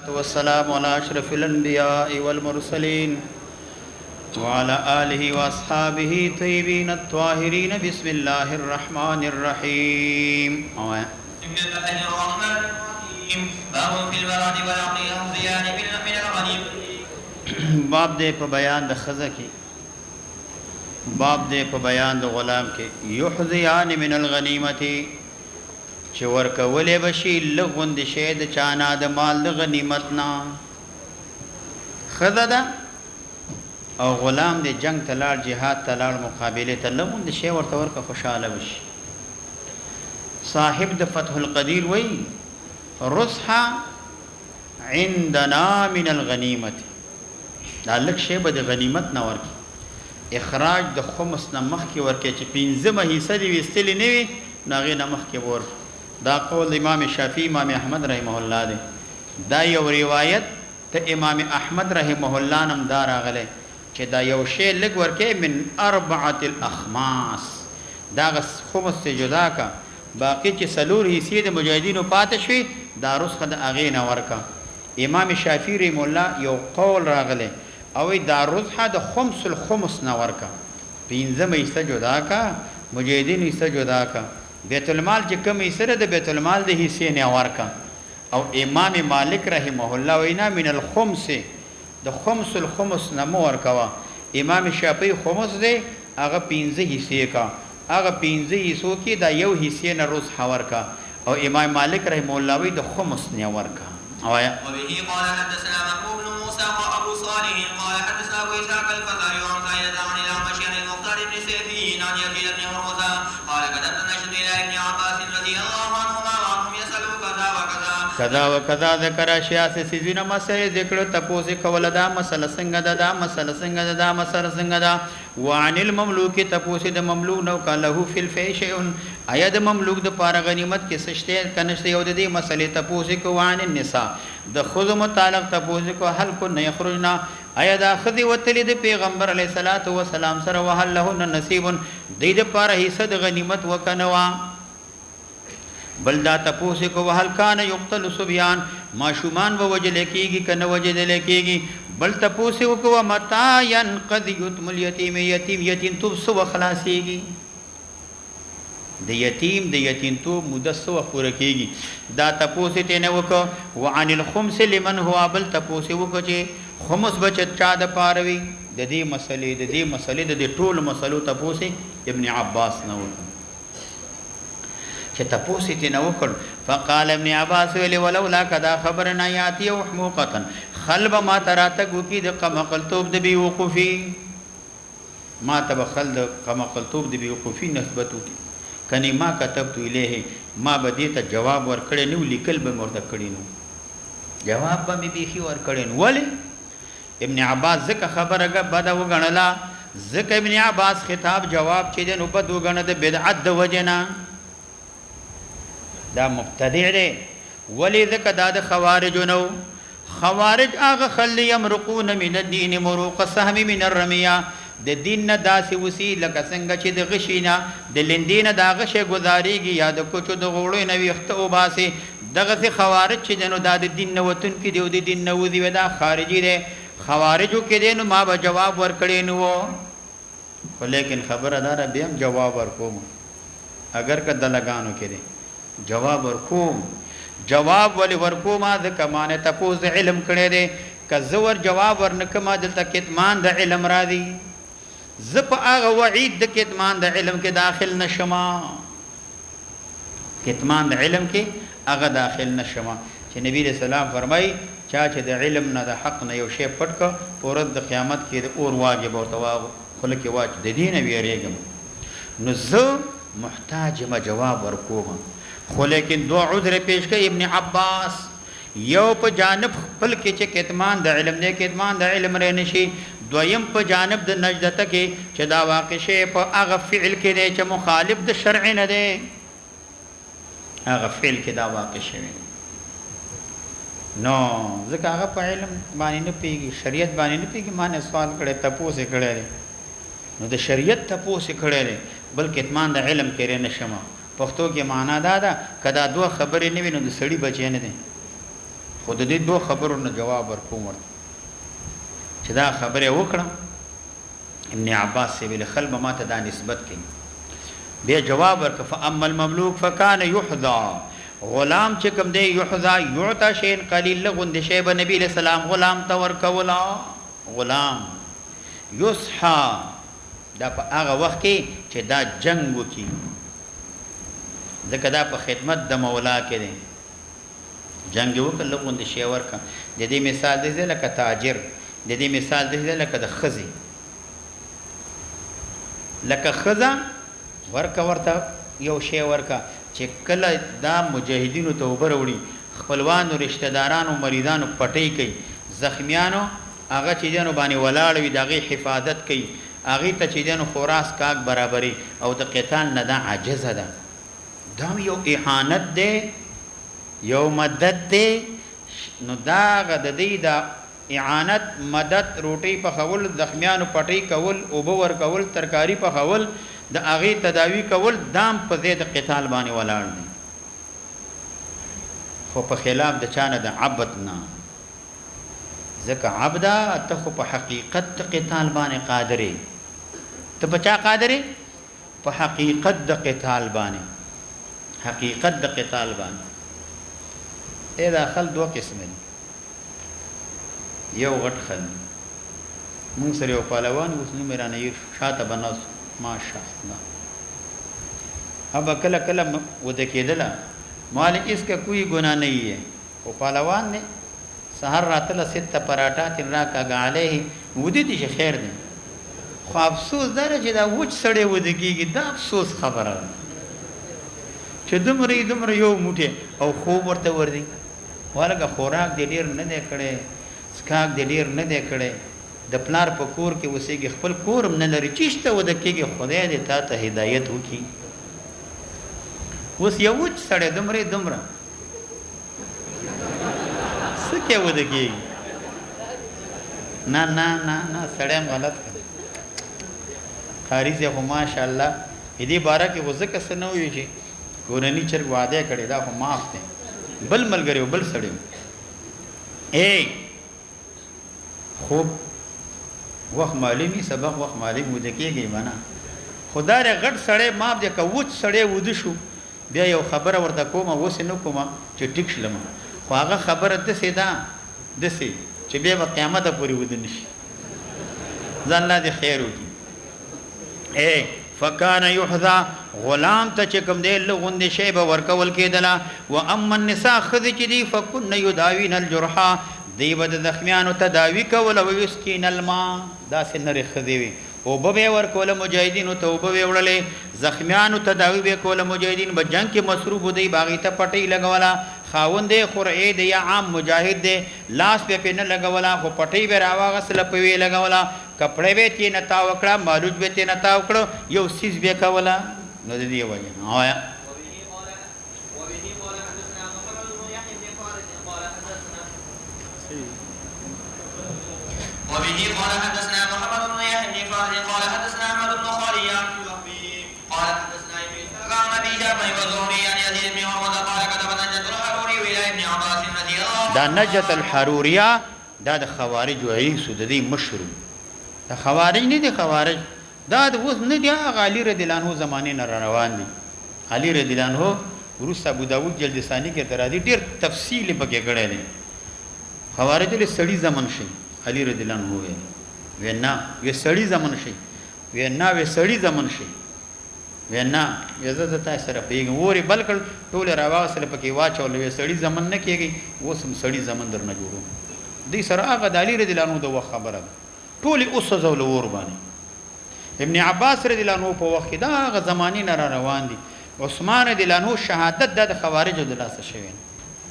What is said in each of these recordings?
والسلام على أشرف الأنبياء والمرسلين وعلى آله وأصحابه طيبين الطاهرين. بسم الله الرحمن الرحيم. بسم الله الرحمن الرحيم. باب في البرد والعقل والزيان من الغنيم. باب دې په بیان د خزه کې، باب دې په بیان د غلام کې. یحذیان من الغنیمت، چې ورکولې بشي لغوند شی د چانا د مال د غنیمت نه. خزه ده او غلام د جنگ تلار جهاد تلار مقابله ته لغوند شی ورته ورکه خوشاله بشي. صاحب د فتح القدیر وی رصحا عندنا من الغنیمت، دا لک شی به د غنیمت نه ورکی. اخراج د خمس نه مخکې ورکی چې 15 حصہ دی وستلی نه وي ناغه نه مخکې ورکی. دا قول امام شافعی امام احمد رحمه الله دی. دا یو روایت ته امام احمد رحمه الله نم دار غله چې دا یو شی لګ ورکه من 4 الاخماس، دا خمس سے جدا کا، باقی چې سلور حصے د مجاهدینو پاتې شوي دا رسخه د اغه نه ورکا. امام شافعی رحمه الله یو قول راغله او دا رسخه د خمس الخمس نه ورکا، 15 حصہ جدا کا، مجاهدین حصہ جدا کا، بیت المال چې کوم حصہ د بیت المال د حصے نه ورکا. او امام مالک رحمه الله وینا من الخمس، د خمس الخمس نه مور کوا. امام شافعی خمس دی هغه 15 حصے کا، هغه 15 حصو کې دا یو حصے نه روز حور کا. او امام مالک رحمه الله وی د خمس نه ورکا. وبه قال حدثنا محمود بن موسى وابو صالح قال حدثنا ابو اسحاق الفزاري عن زيد عن الاعمش عن المختار بن سيفين عن يزيد بن عروه قال كتبت نشد الى ابن عباس رضي الله عنهما وعنهم يسالوا كذا وكذا کذا وکذا ذکر اشیاء سے سیزونه مسئله ذکر تپوس کول دا مسله څنګه ده، دا مسله څنګه ده، دا مسله څنګه ده. وعن المملوک تپوس د مملوک نو کله فی الفیشئ، ایا د مملوک د پاره غنیمت کې سشته کنهشته یو د دې مسلې تپوس کو. وعن النساء د خذ متعلق تپوس کو هل کو نه یخرجنا، ایا دا خذ وتلی د پیغمبر علیه الصلاۃ والسلام سره وهل له نصیب د دې پاره حصہ د غنیمت وکنوا. بل دا تپوس کو وهل کان یقتل صبیان، ماشومان و وجل کیږي کنه وجل کیږي. بل تپوس کو متا ينقذ یتم الیتیم، یتیم تو سو خلاصيږي، د یتیم تو مدسو پوره کیږي. دا تپوس ته نه وک. وعن الخمس لمن هو، بل تپوس وک چې خمس بچ چا د پاروي. د دې مسلې د ټول مسلو تپوس ابن عباس نه وک چې تپوس ته نه وکړ. فقال ابن عباس ولولا کذا خبرنا یاتی وحموقه، خلب ما تراتک کی د قمقلتوب د بی وقوفی، ما تبخل د قمقلتوب د بی وقوفی نسبت کی کني ما كتبت الیه، ما بدیته جواب ور کړی نو لیکل به مرته کړی نو جواب به می بیخي ور کړی نو. ولی ابن عباس ځکه خبره بده وګڼله، ځکه ابن عباس خطاب جواب چې د نو بد وګڼه د بدعت د وجنه دا مبتدع دی. ولی ځکه دا د خوارج نو. خوارج هغه خل یمرقون من الدین مروق السهم من الرميه، د دین نه داسې وسی لکه څنګه چې د غشینا د لندینه دا غشه گزاريږي یا د کوچو د غوړو نه ویخته او باسي. دغه خوارج چې دنو د دین نه وتون کې دی، د دین نه وځي ودا خارجي دی. خوارجو کې دینو ما به جواب ورکړې نو، ولیکن خبره دار به هم جواب ورکوم. اگر کده لگانو کې دی جواب ورکوم. جواب ولې ورکوم؟ ځکه مانه تپوس علم کړي دی. که زور جواب ورنکما دلته کتمان د علم را دی، زپ هغه وعید د کتمان د علم کې داخل نشما، کتمان د علم کې هغه داخل نشما. چې نبی رسول الله فرمای چا چې د علم نه د حق نه یو شی پټ کو پورد د قیامت کې د اور واجب ورته واغ خلک واج د دین ویریګم. نو زه محتاج ما جواب ورکوم. خو لیکن دو عذر پیش کړي ابن عباس. یو په جانب خپل کې چې کتمان د علم نه، کتمان د علم رې نشي. دویم په جانب د نجدته کې چې دا واقع شی په هغه فعل کې دی چې مخالف د شرع نه دی، هغه فعل کې دا واقع شوی نو ځکه هغه په علم باندې نه پیږي، شریعت باندې نه پیږي. ما نه سوال کړي تپوس کړي نو د شریعت تپوس کړي، بل کتمان د علم کې رې نشم. پښتو کې معنا دا ده کدا دوه خبرې نه ویني د سړی بچی نه دي، خو د دې دوه خبرو نه جواب ورکوم چې دا خبره وکړه ابن عباس سی ویل خلب ما ته دا نسبت کړي بیا جواب ورک فاما المملوک فکان یحظا غلام چې کوم دی یحظا یعطى شیء قلیل لغند شی به نبی له سلام غلام ته ورکولا غلام یصحا دا په هغه وخت کې چې دا جنگ وکي ځکه دا په خدمت د مولا کې دی جنگ وکړه لغند شی ورکا د دې مثال دی لکه تاجر د دې مثال دی لکه د خزي لکه خزا ورکا ورته یو شی ورکا چې کله دا مجاهدینو توبه وروړي خپلوانو رشتہ دارانو مریضانو پټي کوي زخمیانو هغه چې دینو باندې ولاړ وي دغه حفاظت کوي هغه ته چې دینو خوراس کاک برابرۍ او د قتال نه دا عاجز ده دا یو اهانت ده یو مدد ده نو دا غد دی دا اعانت مدد روټي په خول زخمیانو پټي کول او باور کول ترکاری په خول د اغه تداوی کول دام په زید قتال باندې ولاړ دي خو په خلاف د چانه د عبد نه ځکه عبدا ته خو په حقیقت قتال باندې قادرې ته په چا قادرې په حقیقت د قتال باندې حقیقت د قتال باندې اې دا خل دوه قسم دي یو غټ خل مونږ سره یو پهلوان اوس نو میرانه یې شاته بناس ماشاء الله اب کله کله ود کېدله مال اس کا کوئی گناہ نہیں ہے وہ پهلوان نے سحر راتله 6 پراټا تن را کا غاله ودی دي خیر دي خو افسوس درجه دا وچ سړې ود کېږي دا افسوس خبره چې دمر یو موټه او خو ورته وردی ولګه خوراک دې ډیر نه دی کړي سکاک دې ډیر نه دی کړي د پلار په کور کې وسېږي خپل کورم نه لري چیشته ود کېږي خدای دې تا ته هدایت وکړي وس یو وچ سړې دمره سکه ود کېږي نه سړیم غلط قاری سے خو ماشاءالله دې بارا کې وزکه سنو وي شي کورنی چرګ وعده کړي دا خو معاف دي بل ملګری بل سړی اے خوب وخت معلومي سبق وخت معلوم ود کېږي معنا خدای ر غټ سړی معاف دې کوچ سړی ود شو بیا یو خبره ورته کومه وس نه کومه چې ټیک شلم خو هغه خبره ته سیدا دسي چې بیا په قیامت پورې ود نشي ځان لا دې خیر وکي اے فکان یحذا غلام ته چې کوم دی لغوند شی به ورکول کېدله و اما النساء خذ چې دی فكن يداوين الجرحى دی بد زخمیانو تداوی کول او یسکین الماء دا سنره خذوی او به ورکول مجاهدین ته به وړلې زخمیانو تداوی به کول مجاهدین به جنگ کې مصروف دی باغی ته پټی لګولا خاوند خورئ دی یا عام مجاهد دی لاس په نه لګولا خو پټی به راواغسل په وی لګولا کپڑے به تی نه تا وکړه مالوج به تی نه تا وکړه یو سیس به کولا نو دی وجه آیا وبه قال حدثنا محمد بن يحيى بن فارس قال حدثنا احمد بن خالد قال حدثنا ابن اسحاق عن ابي جعفر والزهري عن يزيد بن عروه قال كتب نجد الحروري الى ابن عباس رضي الله دا نجد الحروريه دا د خوارج وعيسو د دې مشر دا خوارج نه دي خوارج دا د اوس نه دي علي رضی الله عنه زمانه نه روان دي علي رضی الله عنه ورس ابو داود جلد ثانی کې ترادي ډیر تفصیل پکې کړی دي خوارج له سړي زمن شي علي رضی الله عنه وینا وی سړی زمن شي وینا وی سړی زمن شي وینا یزه ته سره پیګ ووري بلکل ټول راواسل پکې واچول وی سړی زمن نه کیږي وسم سړی زمن درنه جوړو دې سره هغه د علي رضی الله عنه د خبره ټول اوس زول ور باندې ابن عباس رضی الله عنه په وخت دا هغه زمانی نه روان دي عثمان رضی الله عنه شهادت د خوارج د لاسه شوی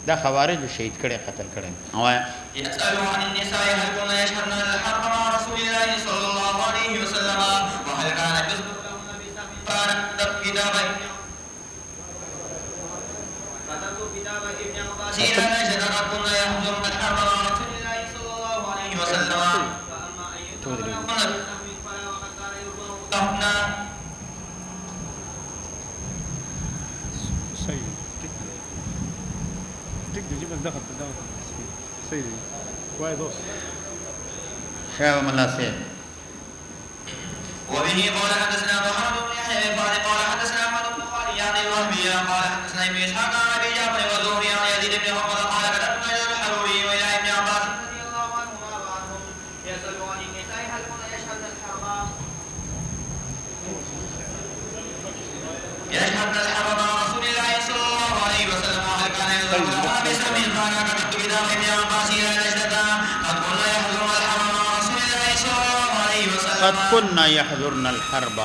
دا خوارج شهید کړي قتل کړي او يسألوا عن النساء هل كنا يشهدن الحرب مع رسول الله صلى الله عليه وسلم وهل كان يسبق لهن بسبب كتابين كتبت كتاب ابن عباس إلى نجد قد كنا يحضرن الحرب مع رسول الله صلى الله عليه وسلم فأما أن يكون لهن بسهم فلا وقد كان يرضى لهن صحيح تك دي بس دخل سيدي واحد dos شاه ملا سید وبه قال حدثنا محمد بن يحيى بن قال حدثنا احمد بن خالد يعني الوهبي قال حدثنا ابن اسحاق عن ابي جعفر والزهري عن يزيد بن محمد قال كتبت الى الحروري والى ابن عباس رضي الله عنهما وعنهم يسأل عن النساء هل كن يشهدن الحرب مع رسول الله صلى الله عليه وسلم وهل كان يضربها بسم قال كتبت كتاب ابن عباس الى نجدة قد كنا يحضرن الحرب مع رسول الله صلى الله عليه وسلم قد كنا يحضرن الحرب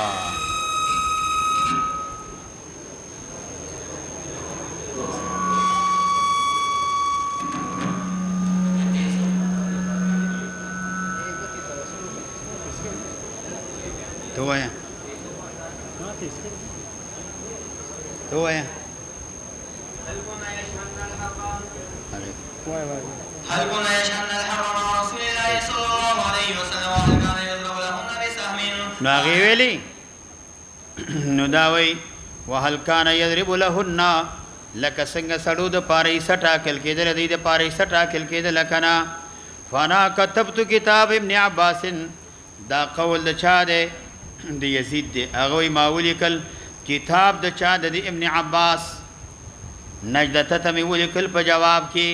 تو آیا تو آیا هل كنا يشهدن الحرب واحد واحد هل كنا يشهدن الحرب مع رسول الله صلى الله عليه وسلم وهل كان يضرب لهن بسهم نو هغې ویلي نو دا وی وهل کان یضرب لهن لکه څنګه سړو د پاره یې ټاکل کېدل دی د پاره یې ټاکل کېدل کنه فانا كتبت کتاب ابن عباس دا قول د چا دی د یزید دی هغه ما ولیکل کتاب د چا د ابن عباس نجدته ته مې ولیکل په جواب کې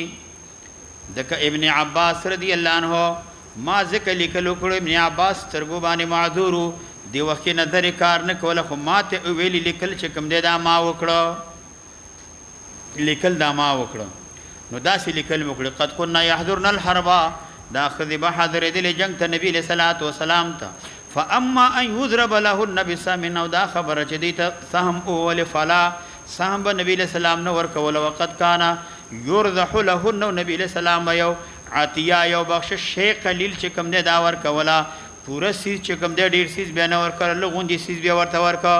د ابن عباس رضی الله عنه ما ذکر لیکلو کړو ابن عباس ترګو باندې معذورو دی وخت نظر کار نه کوله خو ماته ویلي لیکل چې کوم دی دا ما وکړو لیکل دا ما وکړو نو داسې لیکل وکړو قد كنا يحضرن الحرب دا خذ بحضر دل جنگ ته نبی له صلوات و سلام ته فاما ان يضرب له النبي سامن او دا خبره چې دی ته سهم اول فلا سهم نبی له سلام نو ورکول وقت کانا يرضح له نبی له سلام یو عطیه یو بخش شیخ قلیل چې کوم دی دا ورکولا پورا سیز چې کوم دی ډیر سیز بیا نه ورکړل لغوندې سیز بیا ورته ورکا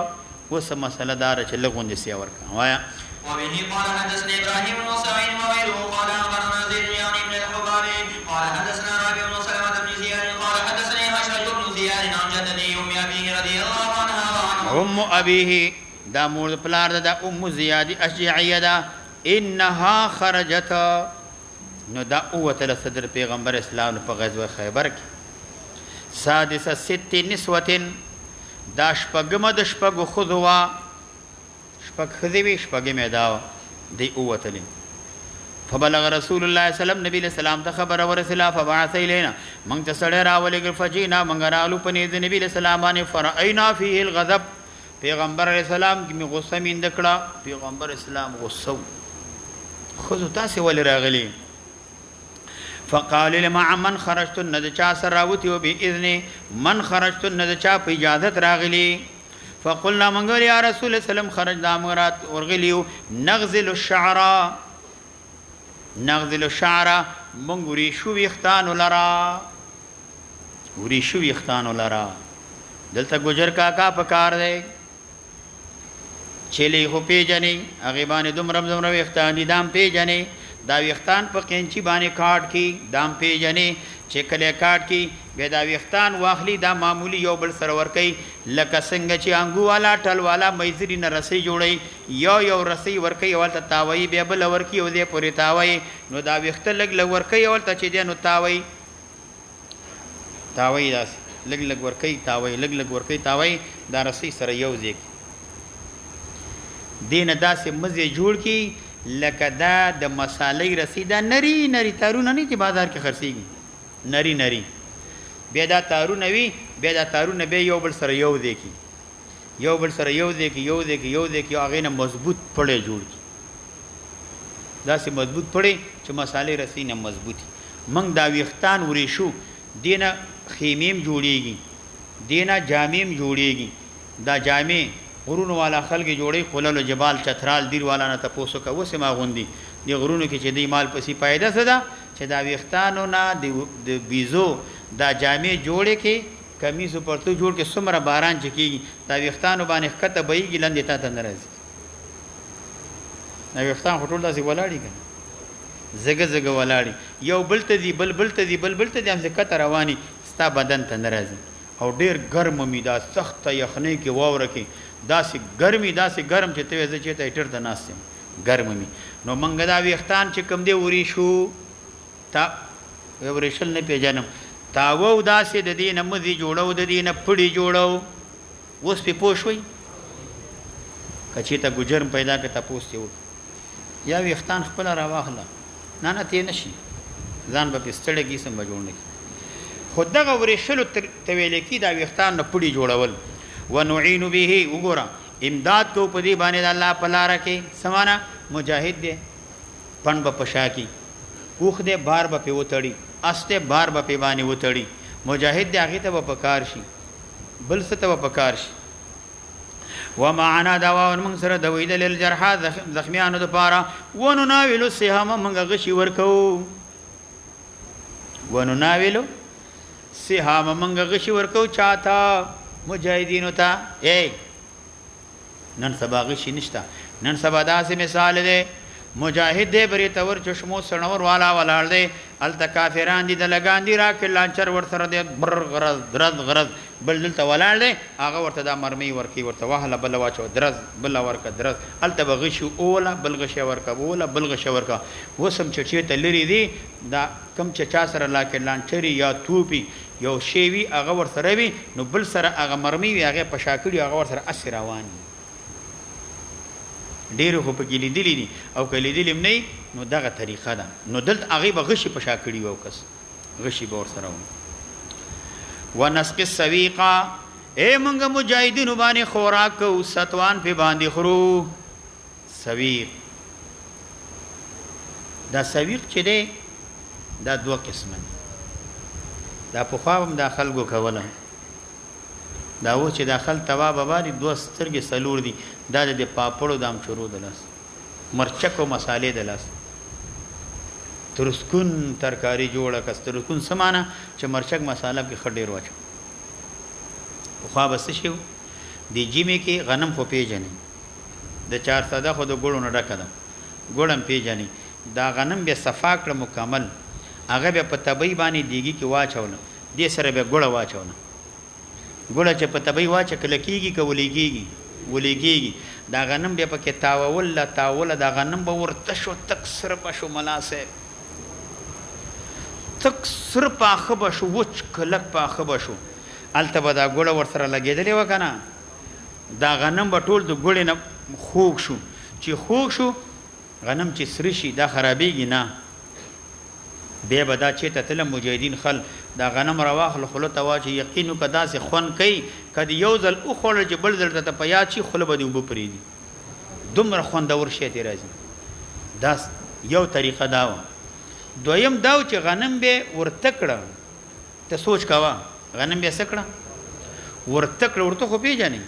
وسه مسله دار چې لغوندې سی ورکا وایا وبه قال حدثنا ابراهيم بن سعيد وغيره قال اخبرنا زيد بن بن الحباب قال حدثنا رابع بن سلمة بن زياد قال حدثني هشام بن زياد عن جدتي ام ابيه رضي الله عنها ام ابيه دا مور پلار دا ام زیاد اشجعیه دا انها خرجت نو دا اوتل صدر پیغمبر اسلام په غزوه خیبر کې سادسه ست نسوه دا شپږم د شپږو خذوا شپږ خذوی شپږ میداو دی اوتل فبلغ رسول الله صلی الله علیه وسلم نبی له سلام ته خبر ورسلا فبعث الینا من تسړه راولګ فجینا منګرالو پنې د نبی له سلام باندې فراینا فيه الغضب پیغمبر علیہ السلام کی غصه مين دکړه پیغمبر اسلام غصه خذ تاسو ول راغلی فقال لما من خرجت ند چا سراوتی وباذن من خرجت ند چا په اجازه راغلی فقلنا من قال يا رسول الله سلام خرج دامرات ورغلیو نغزل الشعر منغوري شو وختان لرا وري شو وختان لرا دلته ګجر کاکا پکار دی چلی خو پیجنې هغه باندې دومره وختان دي دام پیجنې دا وختان په قینچی باندې کاټ کی دام پیجنې چې کله کاټ کی به دا وختان واخلی دا معمولی یو بل سره ور کوي لکه څنګه چې انګو والا ټل والا مېزری نه رسۍ جوړي یو رسۍ ور کوي ولته تاوي به بل ور کوي او دې پورې تاوي نو دا وخت لګ ور کوي ولته چې دې نو تاوي داس لګ ور کوي تاوي لګ ور کوي تاوي دا رسۍ سره یو ځای دین داسې مزه جوړ کی لکه دا د مصالې رسیدا نری تارونه نه چې بازار کې خرڅيږي نری بیا دا تارونه وی بیا دا تارونه به یو بل سره یو دی کی یو هغه نه مضبوط پړې جوړ کی داسې مضبوط پړې چې مصالې رسینه مضبوطي منګ دا ویختان ورې شو دینه خیمیم جوړیږي دینه جامیم جوړیږي دا جامې غرونو والا خلک جوړي خلل جبال چترال دیر والا نه تاسو کا وسه ما غوندي دی غرونو کې چې دی مال پسې پایده سدا چې دا ویختانو نه د بیزو دا جامې جوړې کې کمیزو پرتو جوړ کې سمره باران چکیږي دا ویختانو باندې خطه بېږي لندې تا ته ناراضي دا ویختان هټول داسې ولاړی کنه زګ ولاړی یو بلته دی بلته دی هم څه رواني ستا بدن ته ناراضي او ډیر ګرم می دا سخت یخنۍ کې واوره کې داسې ګرم چې ته وځي چې ته هټر ته ناستم ګرم می نو منګ دا ویختان چې کم دی وري شو تا ورشل نه پیژنم تاوو داسې د دې نه مزي جوړو د دې نه پړي جوړو اوس په پوښوي کچې ته ګجرم پیدا کړه تاسو ته یا وختان خپل راواخله نه ته نشي ځان به پستړګي سم جوړ نه خود دغه ورشل ته ویل کی دا وختان نه پړي جوړول ونعين به وګوره امداد کو په دې باندې د الله په لار کې سمانا مجاهد دې پن په پشا کې کوخ دې بار به وتړي استه بار به باندې وتړي مجاهد دې هغه ته په کار شي بل څه ته په کار شي ومعنا دوا من سره د ویدل الجرحا زخمیانو د پاره ونناول السهام منګه غشي ورکو ونناول السهام منګه غشي ورکو چاته مجاهدینو ته نن سبا غشي نشتا نن سبا داسې مثال دی مجاهد دې بری تور چشمو سنور والا ولاړ دی ال کافران دي د لګان دي را کې لانچر ور سره دی بر غرض درز غرض بل دلته ولاړ دی هغه ورته دا مرمي ورکی ورته وهله بل واچو درز بل ورکه درز ال ته غشي اوله بل غشي ورکه اوله بل غشي ورکه وسم چې ته لري دي دا کم چې چا سره لا کې لانچري یا توپی یو شی وی هغه ور سره وی نو بل سره هغه مرمي وی هغه پشاکړي هغه ور سره اسیر رواني ډیرو خو پکې لیدلې دي او کله لیدلم نه نو دغه طریقه ده نو دلته هغه به غشي په شاکړي وو کس غشي به ور سره و ونسق السويقا مونږ مجاهدینو باندې خوراک او ستوان په باندې خورو سويق دا سويق چې دی دا دوه قسمه دا په خواهم د خلکو کوله دا و چې داخل توا بابا دوه سترګې سلور دي دا د پاپړو دام شروع دلاس مرچکو مصالې دلاس ترسکون ترکاری جوړه کس ترسکون سمانه چې مرچک مصالح کې خډیر واچو خو بس شو دی جیمه کې غنم خو پیژنې د 400 خو د ګړو نه ډکه ده ګړم پیژنې دا غنم به صفا کړ مکمل هغه به په تبي باندې دیږي کې واچول دې سره به ګړه واچول ګړه چې په تبي واچ کله کېږي کولېږي ولېږي دا غنم به په کې تاول دا غنم به ورته شو تک سر په شو ملاسه تک سر پاخه بشو وچ کلک پاخه بشو الته به دا ګوړه ورسره لګېدلې وکنه دا غنم به ټول د ګوړې نه خوږ شو چې خوږ شو غنم چې سره شي دا خرابېږي نه بیا به دا چې ته تل مجاهدین خل دا غنم رواخل خلو ته واچي یقینو که داسې خون کوي کدی یو ځل او خوړل چې بل ځل ته په یاد شي خله به دې اوبه پرېږدي دومره خوندور شی دی راځي دا یو طریقه دا وه دویم داو چې غنم به ورته کړه ته سوچ کوه غنم به څه کړه ورته کړه ورته خو پیژنې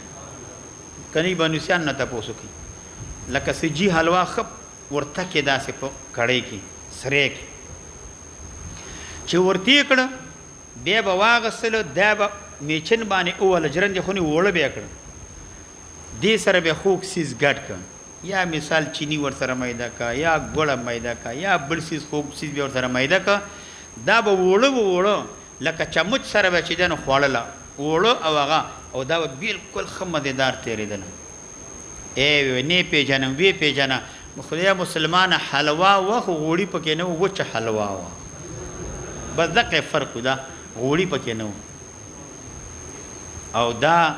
کنی بنوسیان نه تپوسو کوي لکه سجي حلوا خپ ورته کې داسې په کړی کې سری کې چې ورته کړه بیا به واغسلو دا به میچن باندې اوله جرندې خونې وړه بیا کړه دې سره به خوږ سیز ګډ کړه یا مثال چینی ور سره میده کا یا ګوړه میده کا یا بل سیز خوب سیز به ور سره میده کا دا به وړو لکه چمچ سره به چې دنه خوړله وړو او هغه او دا بالکل خمددار تیریدل نه پیژنم وی پیژنه خدای مسلمان حلوا و غوړی پکې نه وچ حلوا و بس دغه فرق دا غوړی پکې نه او دا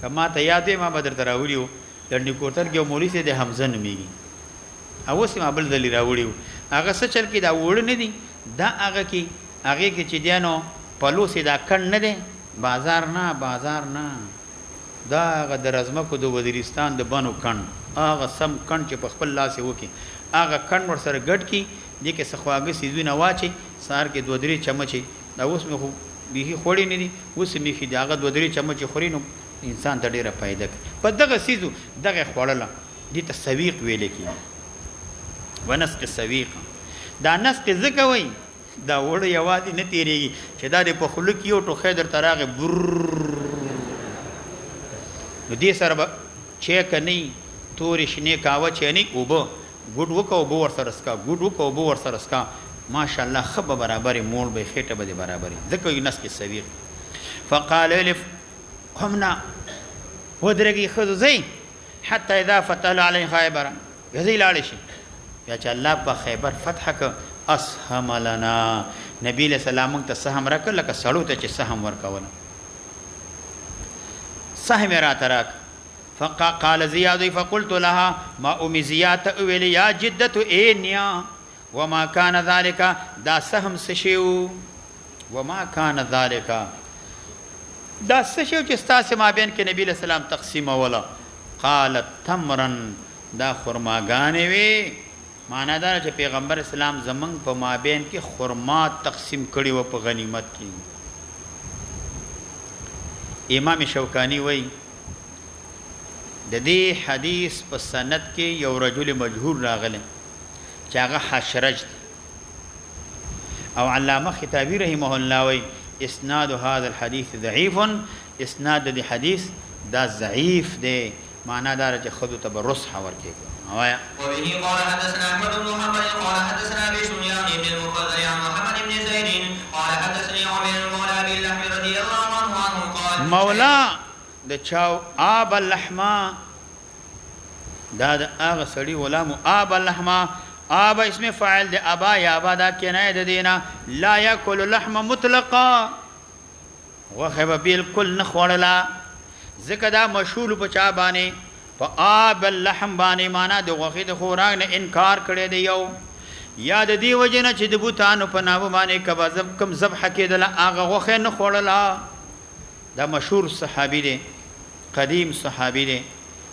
کما ته یادې ما بدر تراولیو لړنی کوتر کې مولوی سي د حمزه نميږي او سیمه بل دلی راوړیو هغه څه چل کې دا وړ نه دي دا هغه کې چې دیانو پلوسی دا کڼ نه دی بازار نه دا هغه د رزمکو د وزیرستان د بنو کڼ هغه سم کڼ چې په خپل لاس وکي هغه کڼ ور سره ګډ کی دې کې سخواګه سیزونه واچي سار کې 2-3 چمچي دا اوس مې خو به خوړی نه دي اوس مې خې دا هغه 2-3 چمچي خوري نو انسان ته ډیره فائدہ کوي په دغه سیزو دغه خوړله دې ته سویق ویل کی ونسق السویق دا نسق زکه وای دا وړ یوادي نه تیریږي چې دا د په خلک یو ټوخه در تراغه بر نو دې سره چې کني تورې شنه کاوه چې نه اوبه ګډ وکاو بو ور سره اسکا ګډ وکاو بو ور سره اسکا ماشاءالله خبر برابرې مول به خېټه به برابرې ځکه یو نسق السویق فقال الف قمنا ودرګي خذزي حتى اذا فتح عليه خيبر يزي لاړ شي یا چې الله په خیبر فتح ک فاسهم لنا نبی له سلام ته سهم راکړه لکه سړو ته چې سهم ورکول سهم را ترک فقال زياد فقلت لها ما ام زياد ویل یا جدت انیا وما كان ذلك دا سهم سشیو وما كان ذلك دا سشیو چې تاسو ما بین کې نبی له سلام تقسیم ولا قالت تمرن دا خرماګانې وی معنا دا چې پیغمبر اسلام زمنګ په مابین کې خرما تقسیم کړي و په غنیمت کې امام شوکانی وای د دې حدیث په سند کې یو رجل مجهول راغلی چې هغه حشرج او علامه خطابی رحمه الله وای اسناد هذا الحديث ضعيف اسناد د حدیث دا ضعیف دی معنا دا چې خود تبرس حور کې وایا وبه قال حدثنا احمد بن محمد قال حدثنا ابي سفيان بن المفضل عن محمد بن زيد قال حدثني عمر مولى ابي اللحم رضي الله عنه قال مولا د چاو اب اللحما دا د هغه سړي غلام اب اللحما اب اسم فاعل د ابا یا ابا دا کنایه د دینا لا یاکل اللحم مطلقا وخبه بالکل نخوړلا ځکه دا مشهور په چا باندې په آب اللحم باندې معنا د غوښې د خوراک نه انکار کړی دی یو یا د دې وجه نه چې د بوتانو په نامه باندې کم ذبح کېدله هغه غوښې نه خوړله دا مشهور صحابي دی قدیم صحابي دی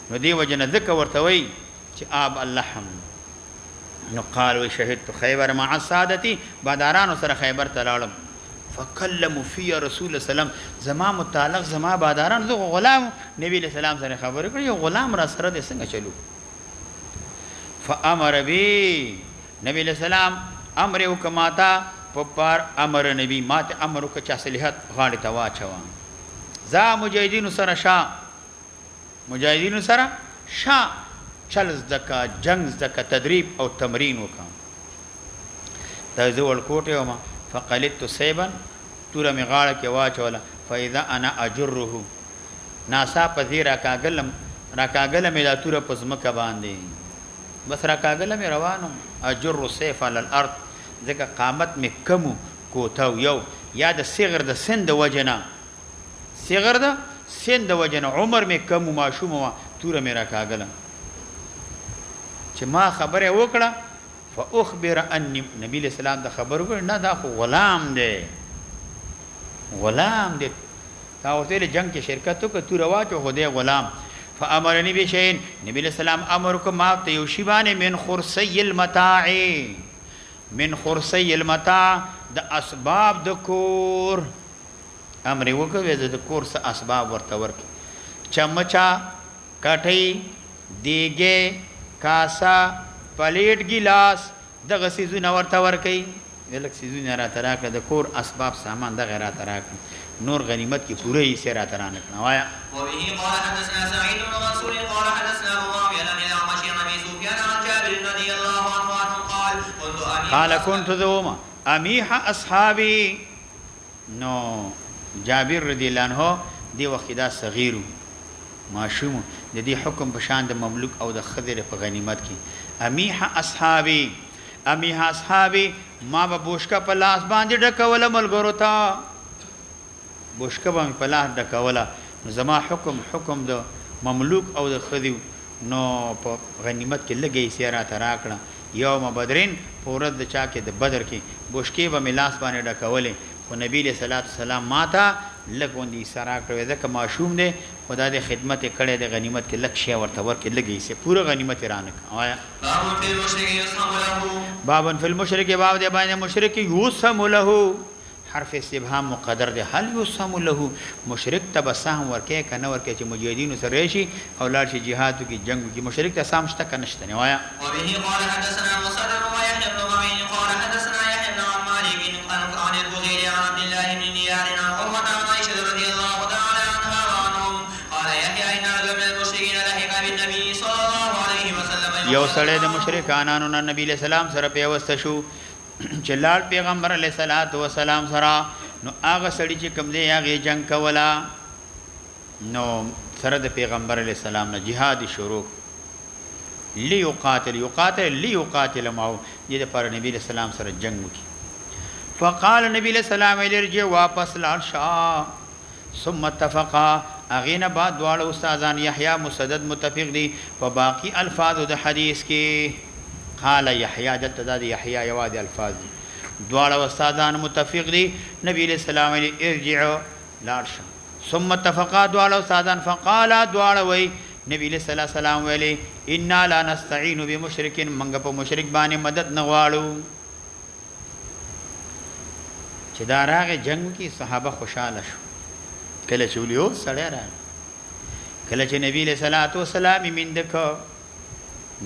نو دې وجه نه ځکه ورته وایي چې آب اللحم نو قال وشهدت خیبر مع السادتي بادارانو سره خیبر ته لاړم فکلموا فی رسول الله سلام زما متعلق زما باداران زه غلام نبی له سلام سره خبرې کړې غلام را سره د څنګه چلو فامر بی نبی له سلام امر وکماتا په پار امر نبی ماته امر وک چا صلیحت غاړه تا واچوا za مجاهدین سره شا مجاهدین سره شا چل زکا جنگ زکا تدریب او تمرین وکم تزول کوټه وما فقلت سيبا تور می غاړه کې واچوله فاذا انا اجره ناسا پذیرا کاغلم را کاغلم دا تور پزمکه باندې بس را کاغلم روانم اجر سيف على الارض ځکه قامت می کم کوتاو یو یا د صغر د سند وجنا صغر د سند وجنا عمر می کم ماشوم تور می را کاغلم چې ما خبره وکړه فاخبر ان نبی له سلام د خبر وکړ نه دا خو غلام دی تا ورته جنگ کې شرکت وکړه تو رواجو خو دی غلام فامرني بشيء نبی له سلام امر کو ما ته یو شی باندې من خرسي المتاع د اسباب د کور امر وکړه د کور څخه اسباب ورته ورک چمچا کټي دیګه کاسا پلیټ ګلاس دغه سيزونه ورته ورکي ولک سيزونه را تراکه د کور اسباب سامان د غیرات تراکه نور غنیمت کی پوره یې سره ترانه نوایا وبه قال حدثنا سعيد بن منصور قال حدثنا ابو معاويه عن الأعمش عن ابي سفيان عن جابر رضي الله عنه قال كنت ذوما اميح اصحابي نو جابر رضی الله عنه دی وخت دا صغیر ماشوم د دې حکم په شان د مملوک او د خضر په غنیمت کې امیح اصحابي ما به بوشکا په لاس باندې ډکوله ملګرو ته بوشکا باندې په لاس ډکوله نو زما حکم د مملوک او د خضر نو په غنیمت کې لګي سیرا تراکړه یوم بدرین پورد د چا کې د بدر کې بوشکې به ملاس باندې ډکولې خو نبی له صلوات والسلام ماته لګوندي سره کړو ځکه ماشوم دی خدا د خدمت کړي د غنیمت کې لک شی ورته ورکې لګي سي پوره غنیمت رانه آیا بابن فی المشرک باب دی باندې مشرک یوسم له حرف استفهام مقدر دی هل یوسم له مشرک ته سهم ورکې کنه ورکې چې مجاهدین سره شي او لاړ شي jihad کې جنگ کې مشرک ته سهم شته کنه نه آیا وبه قال حدثنا مصدر ويحيى بن معين قال حدثنا يحيى بن مالك عن البغير عن عبد الله بن نيار عن عروة عن عائشة رضي الله تعالى عنها وعنهم قال يحيى إن رجلا من المشركين لحق بالنبي صلى الله عليه وسلم یو سړی د مشرکانو نه نبی له سلام سره پیوسته شو چې لاړ پیغمبر علیه الصلاۃ والسلام سره نو هغه سړی چې کوم دی هغه جنگ کولا نو سره د پیغمبر علیه السلام نه jihad شروع ليقاتل معه دې پر نبی له سلام سره جنگ وکي فقال نبی له سلام ارجع واپس لاړ شاه ثم اتفقا اغینا بعد دواړه استادان یحیی مسدد متفق دي په باقی الفاظ د حدیث کې قال یحیی دلته د یحیی یواد الفاظ دي دواړه استادان متفق دي نبی له سلام ارجع لاړ شاه ثم اتفقا دواړه استادان فقال دواړه وی نبی له سلام ویلي ان لا نستعين بمشرك منګ په مشرک باندې مدد نه غواړو چې دا راغه جنگ کې صحابه خوشاله شو کله چې ولیو سړی راغی کله چې نبی له صلوات و سلام میندکو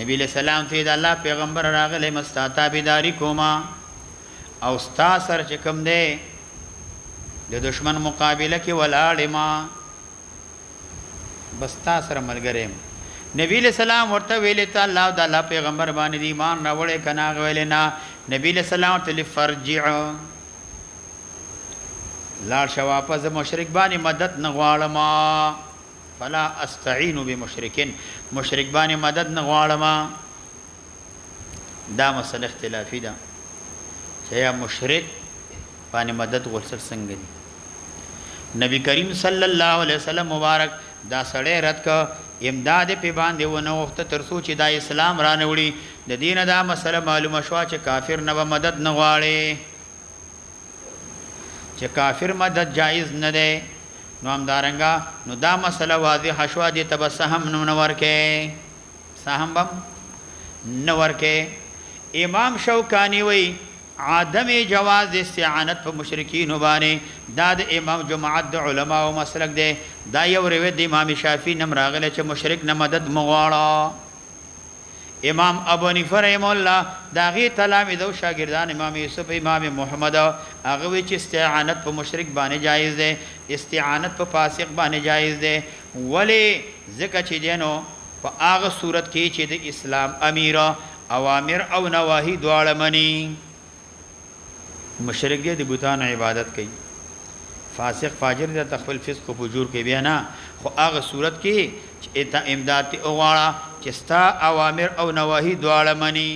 نبی له سلام ته د الله پیغمبر راغله مستا تابعداري کوما او ستا سره چې کوم دی د دشمن مقابله کې ولاړ ما بس تا سره ملګری نبی له سلام ورته ویلې ته الله د الله پیغمبر باندې ایمان راوړې کنا ویلې نه نبی له سلام ته فرجع لا شو واپس مشرک باندې مدد نه غواړم فلا استعين بمشرکین مشرک باندې مدد نه غواړم دا مسله اختلافي ده چې یا مشرک باندې مدد غوښتل څنګه دي نبی کریم صلی الله علیه وسلم مبارک دا سړی رد کا امداد په باندې ونه وخت تر سوچ دا اسلام را نوړي د دین دا مسله معلومه شو چې کافر نه مدد نه غواړي چې کافر مدد جایز نه ده نو همدارنګه نو دا مسله واضح شو دي تبسهم نو ورکه سهم بم نو ورکه امام شوکانی وی عدم جواز استعانت په مشرکین باندې دا د امام جماعت د علما او مسلک دی دا یو روایت د امام شافعی نم راغله چې مشرک نه مدد مغواړه امام ابو حنیفه رحم الله داغي تلاميذ او شاګردان امام یوسف امام محمد هغه وی چې استعانت په مشرک باندې جایز ده استعانت په فاسق باندې جایز ده ولی ځکه چې دینو په هغه صورت کې چې د اسلام امیر اوامر او نواهی دواړه مني مشرک دی د بوتانو عبادت کوي فاسق فاجر د تخفل فسق او فجور کې بیا نه خو هغه صورت کې چې امداد او غواړه چې ستا اوامر او نواهی دواړه مني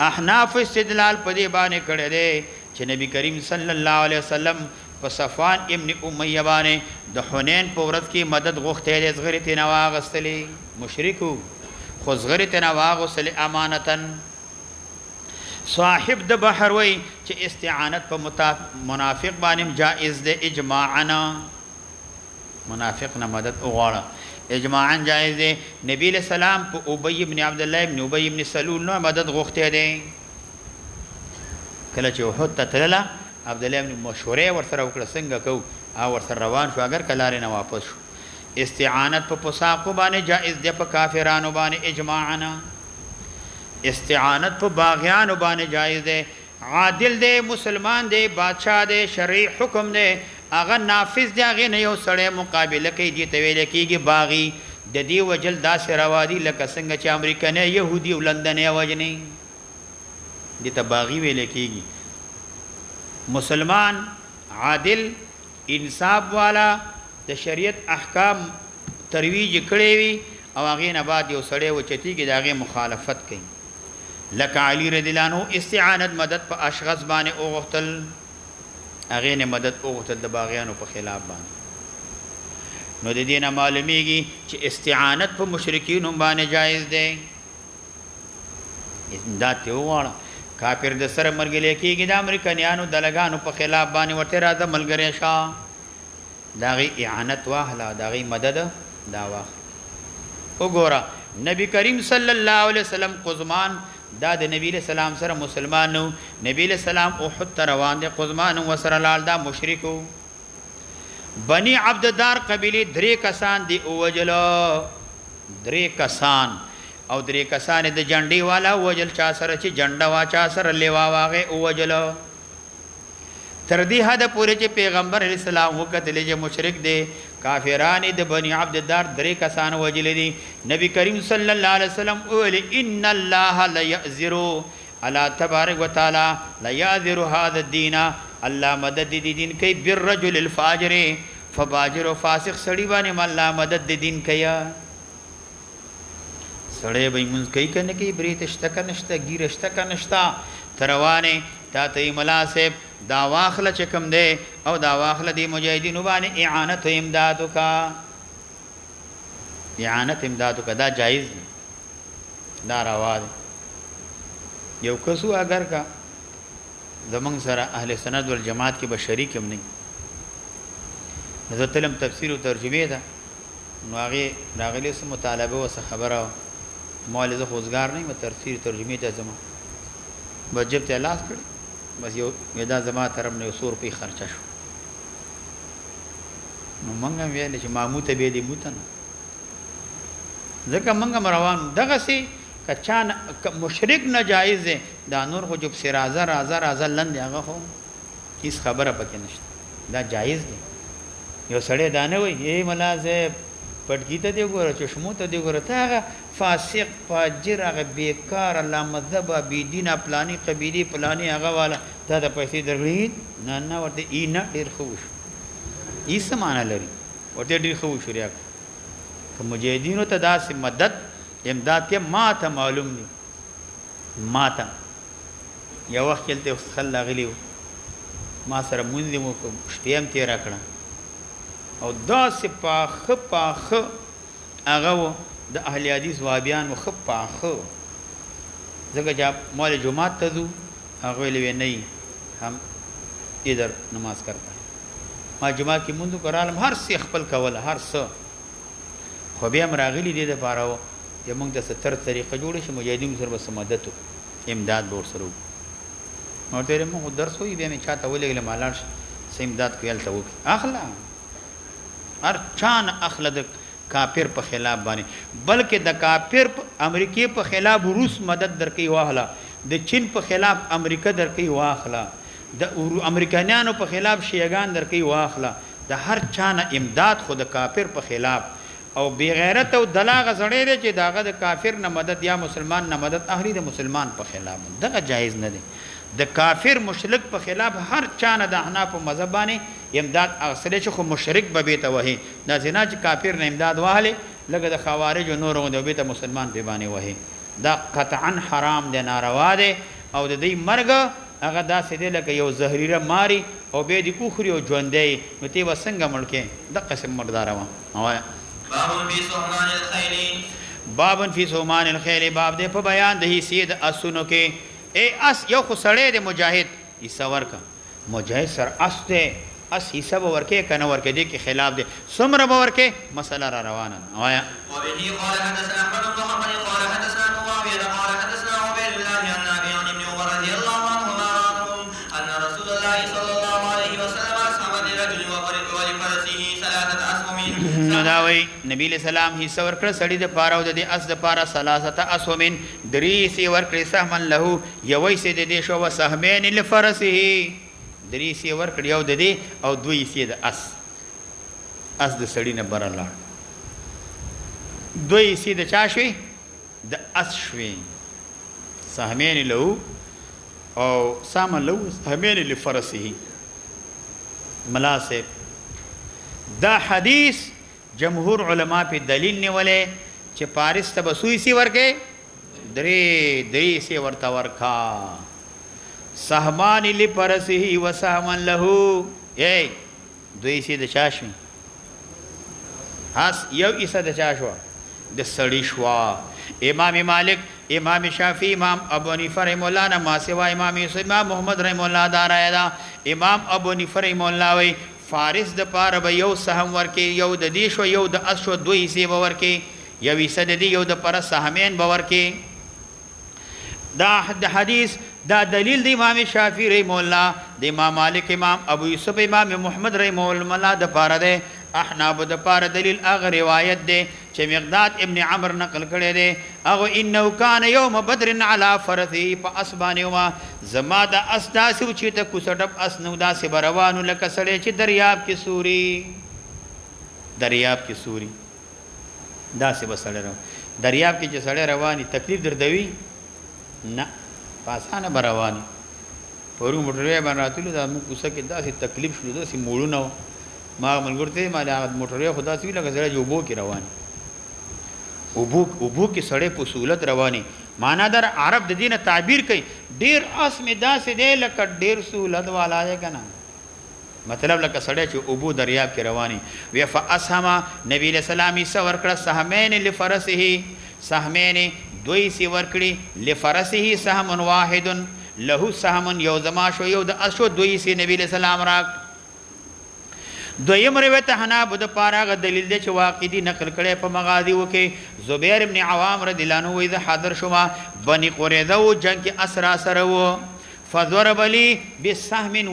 احناف استدلال په دې باندې کړی دی چې نبی کریم صلی الله علیه وسلم په صفوان ابن امیہ باندې د حنین په ورځ کې مدد غوښته د صغری ته نواغستلې مشرکو خو صغری ته نواغستلې امانتن صاحب د بحر وی چې استعانت په منافق باندې جائز ده اجماعا منافق نه مدد وغواړه اجماعا جائز ده نبی له سلام په ابی ابن عبد الله ابن ابی ابن سلول نو مدد غوښته ده کله چې وحد تتللا عبد الله ابن مشوره ورسره وکړه څنګه کو او ورسره روان شو اگر کلار نه واپس شو استعانت په پوساقو باندې جائز ده په کافرانو باندې اجماعا استعانت په باغیانو باندې جایز ده عادل ده مسلمان ده بادشاہ ده شرعي حکم ده هغه نافذ دی هغه نه یو سړی مقابله کوي دي ته ویل کېږي باغی د دې وجل داسې روادي لکه څنګه چې امریکا نه يهودي او لندن یې وجني دي ته باغی ویل کېږي مسلمان عادل انصاف والا د شریعت احکام ترویج کړی وي او هغه نه بعد یو سړی وچتیږي د هغه مخالفت کوي لکه علی رضی الله عنه استعانت مدد په اشخاص باندې او غختل هغه نه مدد او غختل د باغیانو په خلاف باندې نو د دې نه معلومیږي چې استعانت په مشرکین باندې جایز ده دا ته وړه کافر د سره مرګ لیکيږي د امریکایانو دلګانو په خلاف باندې ورته راځه ملګری شه داغي اعانت واهلا داغي مدد دا واخ وګوره نبی کریم صلی الله علیه وسلم قزمان دا د نبی له سلام سره مسلمان نو نبی له سلام احد ته روان دي قزمان وسره لال دا مشرکو بنی عبددار قبیله درې کسان دی او وجلو درې کسان او درې کسان د جنډي والا وجل چا سره چې جنډا وا چا سره لیوا واغه او وجلو تر دې حد پورې چې پیغمبر علیہ السلام وکتل چې مشرک دی کافران د بنی عبددار درې کسان وجل دي نبی کریم صلی الله علیه وسلم ویل ان الله لا یعذر الا تبارک وتعالى لا یعذر هذا الدين الله مدد دین کوي بالرجل الفاجر فباجر فاسق سړي باندې الله مدد دین کوي سړی به مونږ کوي کنه کوي بریت شته کنه شته ګیره شته کنه شته تروانه تا ته مناسب دا واخله چې کوم دی او دا واخله دی مجاهدینو باندې اعانت او امدادو کا اعانت امدادو کا دا جایز دی دا روا دی یو کسو اگر کا زمنګ سره اهل سنت والجماعت کې به شریک هم نه زه تلم تفسیر او ترجمه ده نو هغه راغلی سم مطالبه او خبره مال زه خوځګار نه م تفسیر ترجمه ته زما بجب ته لاس کړ بس یو دا زما طرف نه 100 روپۍ خرچه شو نو مونږ ویل چې ماموته به دې موتن ځکه مونږ روان دغه سي کچان مشرک ناجایز ده دا نور خو جب سرازه رازه لند هغه خو هیڅ خبره پکې نشته دا جایز دی یو سړی دا نه وای ای ملازم پټکی ته دی ګوره چشمو ته دی ګوره ته هغه فاسق فاجر هغه بیکار الله مذهب بی دینه پلانی قبیله پلانی هغه والا دا د پیسې درغلی نه ورته ای نه ډیر خوش ای سمانه لري ورته ډیر خوش ریاک که مجاهدینو ته داسې مدد امداد کې ما ته معلوم دي ما ته یو وخت کې خل غلی ما سره مونږ مو شتیم تیر کړه او دا پاخه هغه د اهل حدیث وابیان پاخه ځکه چې مول جمعات ته ځو هغه لوي نه هم ادھر نماز کرتا ہے ما جمعه کې مونږ کورالم هر څه خپل کوله هر څه خو بیا راغلی دي د پاره چې موږ د ستر طریقه جوړ شي مجاهدین سره به مدد امداد ور سره نو ته موږ درس وي بیا مې چاته ولګل مالار سم امداد کوي ته وکي اخلا هر چان اخلد کافر په خلاف باندې بلکې د کافر امریکای په خلاف روس مدد درکې واهلا د چین په خلاف امریکا درکې واخلا د امریکایانو په خلاف شیعاګان درکې واخلا د هر چانه امداد خود کافر په خلاف او بی غیرت او دلاغه زړې چې داغه د کافر نه مدد یا مسلمان نه مدد اهلی د مسلمان په خلاف دغه جایز نه دی د کافر مشرک په خلاف هر چانه د احناف مذهب باندې امداد اصله چې خو مشرک به بیت وهي دا زنا چې کافر نه امداد واهله لکه د خوارج او نورو د بیت مسلمان به باندې وهي دا قطعا حرام دی ناروا دی او د دې مرګ هغه داسې دی لکه یو زهريره ماری او به دې کوخري او ژوندې نو تی وسنګ مړکې د قسم مردار و باب فی سومان الخیل باب دې په بیان د حیثیت اسونو کې اے اس یو خو سړی د مجاهد حصہ ورکا مجاهد سر اس ته اس حصہ ورکه کنه ورکه دي کې خلاف دي سمره ورکه مسله را روانه وایا وبه قال حدثنا احمد بن محمد قال حدثنا معاويه قال حدثنا عبيد الله عن نافع عن ابن عمر رضي الله عنهما ان رسول الله صلى الله عليه وسلم اصحاب الرجل ولفرسه ثلاثه اسهم نو داوی نبی علیہ السلام حصہ ورکړه سړی د پاره او د اس د پاره ثلاثه اسهم درې سی ورکړي سهمن له یوي سي د دې شو وسهمين لفرسه درې سی ورکړي او د دې او دوی سی د اس د سړی نه بر الله دوی سی د چا شوي د اس شوي سهمين له او سامن له سهمين لفرسه مناسب دا حدیث جمهور علما په دلیل نیولې چې پاریس ته بسوي سی ورکه درې سی ورتا ورکا سهمان لپرسه وسهمن له ای دوی سی د چاشوي اس یو ایسه د چاشوا د سړی شوا امام مالک امام شافعی امام ابو حنیفه رحم الله نه ما سوا امام یوسف امام محمد رحم الله دارایدا امام ابو حنیفه رحم الله وی فارس د پاره به یو سهم ورکي یو د دې شو یو د اس شو دوی سی به ورکي یو ایسه د دې یو د پر سهمین به ورکي دا د حدیث دا دلیل د امام شافعی رحم الله د امام مالک امام ابو یوسف امام محمد رحم الله د پاره ده احناف د پاره دلیل هغه روایت ده چې مقداد ابن عمرو نقل کړي ده هغه انه کان یوم بدر علی فرثه فاسبانهما زما د اسداس چې ته کوسټب اسنو داسې بروانو لکه سړی چې دریاب کې سوري داسې بسړی دریاب کې چې سړی رواني تکلیف دردوي نه پاسانه برواني پرو موټرې باندې راتلو دا موږ کوڅه کې داسې تکلیف شو داسې موړونه ما ملګرته ما د موټرې خدا سوي لکه سره جوبو کې روان اوبو کې سړی په سهولت رواني معنا در عرب د دینه تعبیر کوي ډیر اس می داسې دی لکه ډیر سهولت والا دی کنه مطلب لکه سړی چې اوبو دریاب کې رواني وی فاسهم نبی له سلامي سور کړه سهمین لفرسه سهمین دوی سی ور کړي لفرسه سهم واحد له سهم یو زما شو یو د اسو دوی سی نبی له سلام راک دویم روایت حناب د پاراغه دلیل دی چې واقعي نقل کړي په مغازی وکي زبیر ابن عوام رضی الله عنه وې حاضر شوما بني قریظه او جنگ کې اسرا سره وو فضرب لي بسهم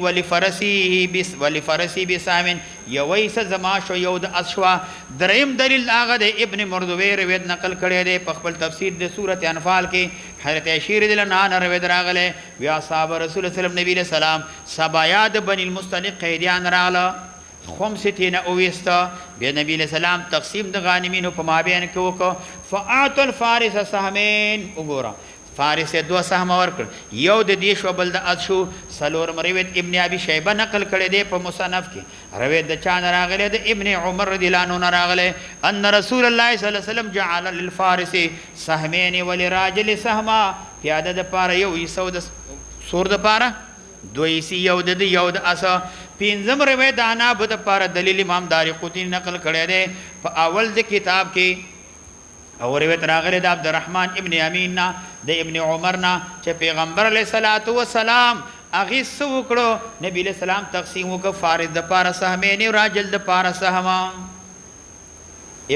ولفرسي بسهم یویس زما شو یو د اسوا دریم دلیل هغه د ابن مردوی روایت نقل کړي دی په خپل تفسیر د سوره انفال کې حضرت عائشہ رضی الله عنها روایت راغله بیا صاحب رسول الله صلی الله علیه وسلم نبی سلام سبایاد بني المستلق قیدیان راغله خمسه اويستا بیا نبی له سلام تقسیم د غانمینو په مابین کې وکړه فاعت الفارس سهمين وګوره فارس دو سهم ورکړ یو د دې شو بل د اشو سلور روایت ابن ابي شيبه نقل کړي دی په مصنف کې روایت د چا راغله د ابن عمر رضی الله عنه راغله ان رسول الله صلی الله علیه وسلم جعل للفارس سهمين ولراجل سهما پیاده د پاره یو یسو د سور د پاره دوی سی یو د یو د اسا پینځم روایت انا بد پاره دلیل امام دارقطنی نقل کړي دی په اول د کتاب کې او روایت راغله د عبدالرحمن ابن امین نا د ابن عمر نا چې پیغمبر علیه الصلاۃ والسلام اغه سو کړو نبی له سلام تقسیم وک فارض د پاره سهمین او راجل د پاره سهما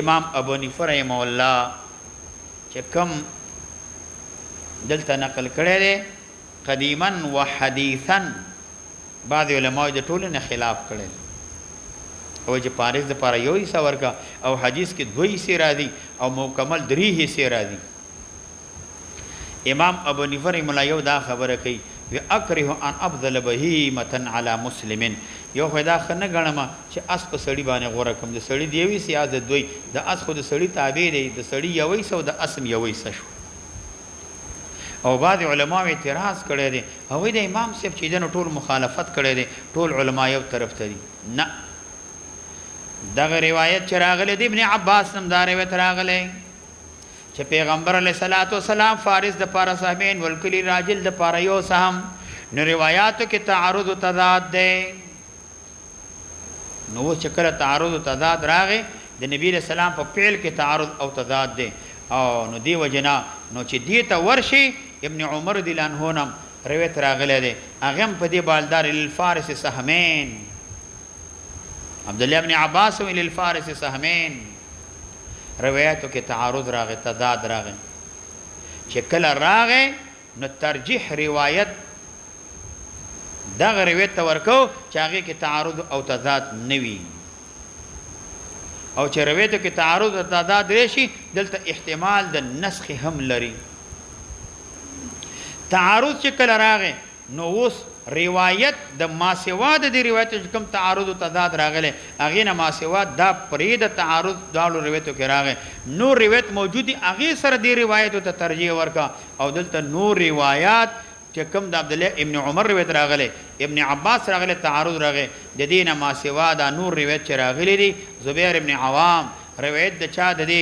امام ابو حنیفه رحمه الله چې کوم دلته نقل کړي دی قدیما وحدیثا بعض علماء د ټول نه خلاف کړي او چې پارس د پاره یو حصہ ورکا او حدیث کې دوی حصے راځي او مکمل درې حصے راځي امام ابو حنیفه رحمه الله یو دا خبره کوي و اکره ان افضل بهیمه علی مسلم یو خدا خنه غنما چې اس په سړی باندې غوړه کوم د سړی دیوي سیاست دوی د اس خو د سړی تابع دی د سړی یوې سو د اسم یوې شو او بعض علماء اعتراض کړي دي او د امام صاحب چې دنه ټول مخالفت کړي دي ټول علما یو طرف ته دي نه دغه روایت چې راغله د ابن عباس نم دا روایت راغله چې پیغمبر علیه الصلاۃ والسلام فارس د پاره سهمین ولکلی راجل د پاره یو سهم نو روایتو کې تعارض او تضاد ده نو چې کله تعارض او تضاد راغی د نبی رسول سلام په فعل کې تعارض او تضاد ده او نو دی وجنا نو چې دی ته ورشي ابن عمر رضی الله عنه نم روایت راغله ده هغه په دې بالدار للفارس سهمین عبد الله ابن عباس ویل الفارس سهمین روایتو کې تعارض راغی تضاد راغی چې کله راغی نو ترجیح روایت دغه روایت ورکو چې هغه کې تعارض او تضاد نوي او چې روایتو کې تعارض او تضاد راشي دلته احتمال د نسخ هم لري تعارض چې کله راغی نو اوس روایت د ماسوا د روایت کوم تعارض او تضاد راغله اغه نه ماسوا دا پرې د تعارض دالو روایتو کې راغله نو روایت موجودي اغه سره د روایت ته ترجیح ورکا او دلته نو روایت چې کوم د عبد الله ابن عمر روایت راغله ابن عباس راغله تعارض راغله د دینه ماسوا دا نور روایت چې راغلي دي زبیر ابن عوام روایت د چا د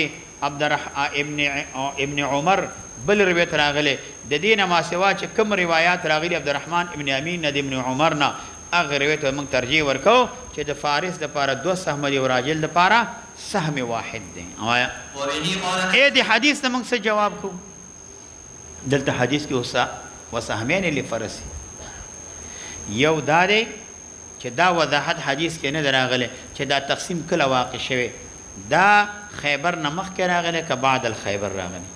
ابن عمر بل روایت راغله د دینه ما سوا چې کوم روایت راغلي عبدالرحمن ابن امین د ابن عمر نه هغه روایت موږ ترجیح ورکو چې د فارس د پاره دو سهم دی او راجل د پاره سهم واحد دی وایا اې د حدیث ته موږ څه جواب کو دلته حدیث کې اوسه وسهمین لفرس یو دا دی چې دا وضاحت حدیث کې نه دراغله چې دا تقسیم کله واقع شوه دا خیبر نمخ کې راغله که بعد الخیبر راغله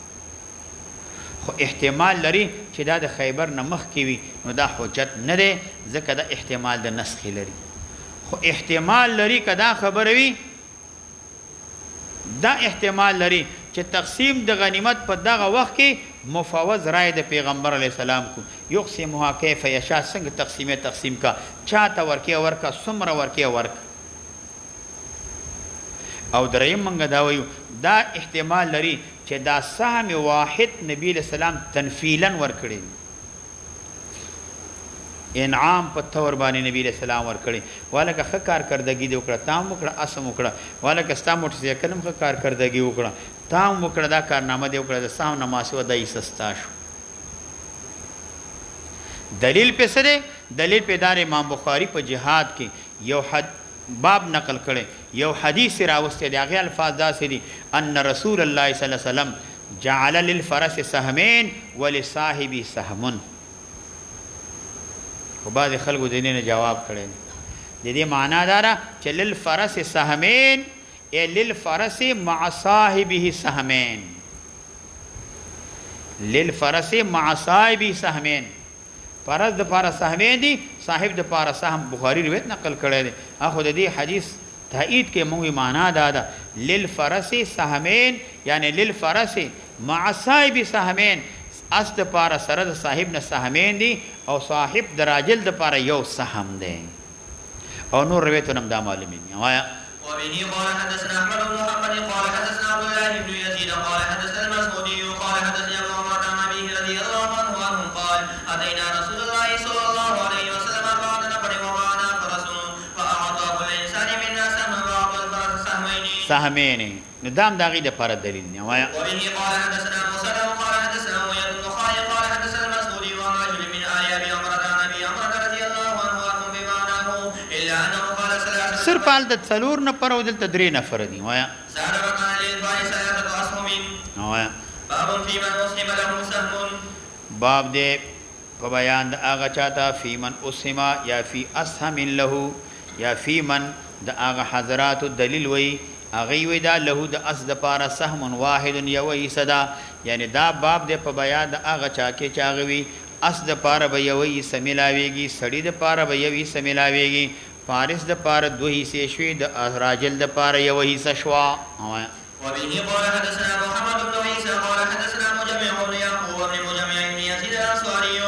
خو احتمال لري چې دا د خیبر نمخ کې وي نو دا حجت نه دی ځکه دا احتمال د نسخ لري خو احتمال لري که دا خبره وي دا احتمال لري چې تقسیم د غنیمت په دغه وخت کې مفوض رائے د پیغمبر علیه السلام کو یقسمها کیف یشاء څنګه تقسیم کا چاته ورکه ورکا څومره ورکه ورک او دریم منګه دا وایو دا احتمال لري چې دا سهم واحد نبی له سلام تنفیلا ورکړي انعام په تور باندې نبی له سلام ورکړي والکه ښه کارکردګي دی وکړه تام وکړه اسم وکړه والکه ستا موټر سایکل هم ښه کارکردګي وکړه تا هم وکړه دا کارنامه دې وکړه د سام نه ما سوا دی سستا شو دلیل په څه دی دلیل په دار امام بخاری په جهاد کې یو باب نقل کړي یو حدیث راوسته دی هغه الفاظ داسې دي ان رسول الله صلی الله علیه وسلم جعل للفرس سهمين ولصاحبه سهم خو بعض خلکو د دې نه جواب کړي د دې معنا دا چې للفرس سهمين ای للفرس مع صاحبه سهمين للفرس مع صاحبه سهمين فرض د پاره سهمین دي صاحب د پاره سهم بخاری روایت نقل کړی دی اخو د دې حدیث تایید کې موږ معنا دا ده للفرس سهمین یعنی للفرس مع صاحب سهمین اس د پاره سره د صاحب نه سهمین دي او صاحب د راجل د پاره یو سهم دی او نور روایتونه هم دا معلومین وایا وبه قال حدثنا احمد بن محمد قال حدثنا عبد الله بن يزيد قال حدثنا المسعودي قال حدثني ابو عمر عن ابيه رضي الله عنه قال اتينا رسول الله صلى الله عليه وسلم بعد نفر ومعنا فرس فاعطى كل انسان منا سهم واعطى الفرس سهمين نو دام داغي د پر دلیل نه وایا وبه قال حدثنا موسى قال حدثنا ويد بن خالد قال حدثنا المسعودي وعن رجل من ال ابي عمر عن ابي عمر رضي الله عنه بمعناه الا انه قال ثلاثه صرف ال د څلور نه پر ودل تدری نفر دي وایا سعد وكان للفارس ثلاثه اسهم وایا باب في من اسهم له سهم باب دې په بیان د هغه چاته فی من اسما یا فی اسهم له یا فی من د هغه حضرات دلیل وی هغه وی دا له د اس د پاره سهم واحد یوی صدا یعنی دا باب دې په بیان د هغه چا کې چاغوي اس د پاره به یوی سمیلاویږي سړی د پاره به یوی سمیلاویږي فارس د پاره دوه حصے شوي د راجل د پاره یوی حصہ شوا وبه قال حدثنا محمد بن عيسى قال حدثنا مجمع بن يعقوب بن مجمع بن يزيد الانصاري